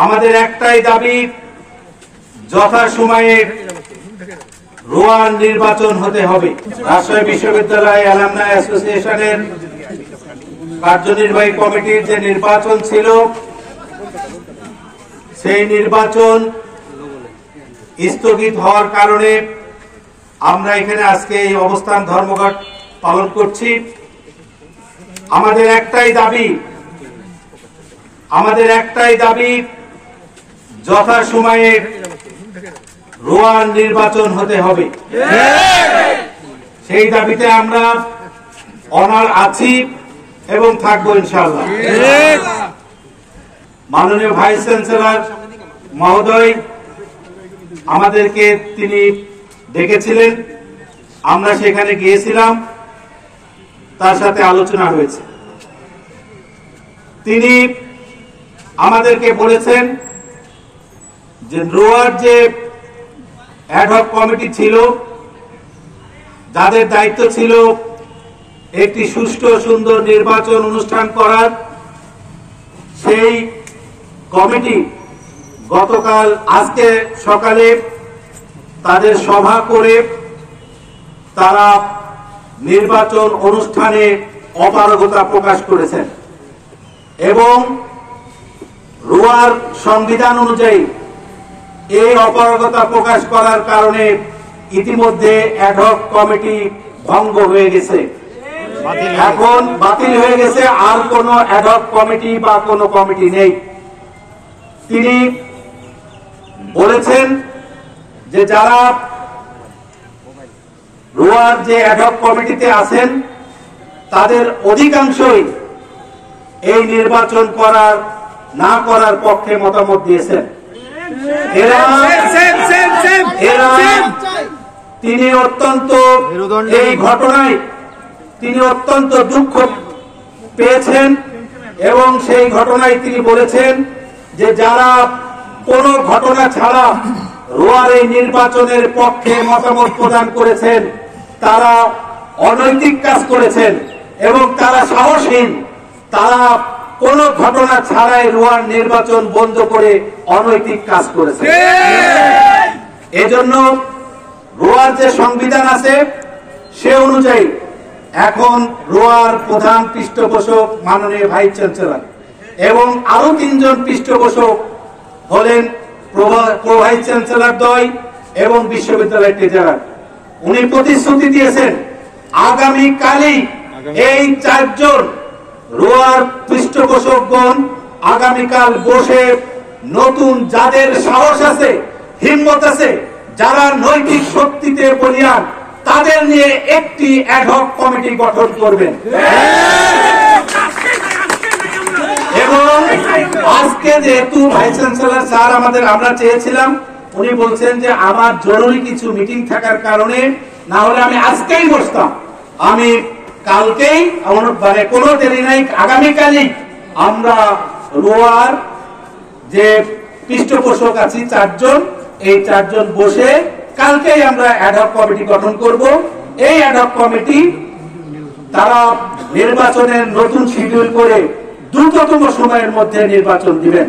আমাদের একটাই দাবি, যথাসময়ে রোয়ার নির্বাচন হতে হবে। রাজশাহী বিশ্ববিদ্যালয় অ্যালামনাই অ্যাসোসিয়েশনের কার্যনির্বাহী কমিটির যে নির্বাচন ছিল, সেই নির্বাচন স্থগিত হওয়ার কারণে আমরা এখানে আজকে এই অবস্থান ধর্মঘট পালন করছি। আমাদের একটাই দাবি, যথাসময়ে রোয়ার নির্বাচন হতে হবে। সেই দাবিতে আমরা অনড় আছি এবং থাকবো ইনশাআল্লাহ। মাননীয় ভাইস চ্যান্সেলর মহোদয় আমাদেরকে তিনি ডেকেছিলেন, আমরা সেখানে গিয়েছিলাম, তার সাথে আলোচনা হয়েছে। তিনি আমাদেরকে বলেছেন যে রোয়ার যে অ্যাডহক কমিটি ছিল, যাদের দায়িত্ব ছিল একটি সুষ্ঠু সুন্দর নির্বাচন অনুষ্ঠান করার, সেই কমিটি গতকাল আজকে সকালে তাদের সভা করে তারা নির্বাচন অনুষ্ঠানে অপারগতা প্রকাশ করেছেন এবং রোয়ার সংবিধান অনুযায়ী এই অপারগতা প্রকাশ করার কারণে ইতিমধ্যে অ্যাডহক কমিটি ভঙ্গ হয়ে গেছে, এখন বাতিল হয়ে গেছে, আর কোনো অ্যাডহক কমিটি বা কোনো কমিটি নেই। তিনি বলেছেন যে যারা রোয়ার যে অ্যাডহক কমিটিতে আছেন তাদের অধিকাংশই এই নির্বাচন না করার পক্ষে মতামত দিয়েছেন। তিনি এই ঘটনায় তিনি অত্যন্ত দুঃখ পেয়েছেন এবং সেই ঘটনায় তিনি বলেছেন যে যারা কোনো ঘটনা ছাড়া রোয়ার এই নির্বাচনের পক্ষে মতামত প্রদান করেছেন তারা অনৈতিক কাজ করেছেন এবং তারা সাহসহীন, তারা কোনো ঘটনা ছাড়াই রোয়ার নির্বাচন বন্ধ করে অনৈতিক কাজ করেছে। এজন্য রোয়ার যে সংবিধান আছে সে অনুযায়ী এখন রোয়ার প্রধান পৃষ্ঠপোষক মাননীয় ভাইস চ্যান্সেলর এবং আরো 3 জন পৃষ্ঠপোষক হলেন প্রো ভাইস চ্যান্সেলর দ্বয় এবং বিশ্ববিদ্যালয়ের ট্রেজারার। উনি প্রতিশ্রুতি দিয়েছেন আগামীকালই এই 4 জন রোয়ার পৃষ্ঠপোষকগণ আগামীকাল বসে নতুন যাদের সাহস আছে, হিম্মত আছে, যারা নৈতিক শক্তিতে বলিয়ান, তাদের নিয়ে একটি অ্যাডহক কমিটি গঠন করবেন। এবং আজকে যেহেতু ভাইস চ্যান্সেলর স্যার আমরা চেয়েছিলাম, উনি বলছেন যে আমার জরুরি কিছু মিটিং থাকার কারণে, না হলে আমি আজকেই বসতাম, আমি কালকেই, মানে কোনো দেরি নাই, আগামীকালই আমরা রোয়ার যে পৃষ্ঠপোষক আছি 4 জন, এই 4 জন বসে কালকেই আমরা অ্যাডহক কমিটি গঠন করব। এই অ্যাডহক কমিটি তারা নির্বাচনের নতুন শিডিউল করে দ্রুততম সময়ের মধ্যে নির্বাচন দিবেন।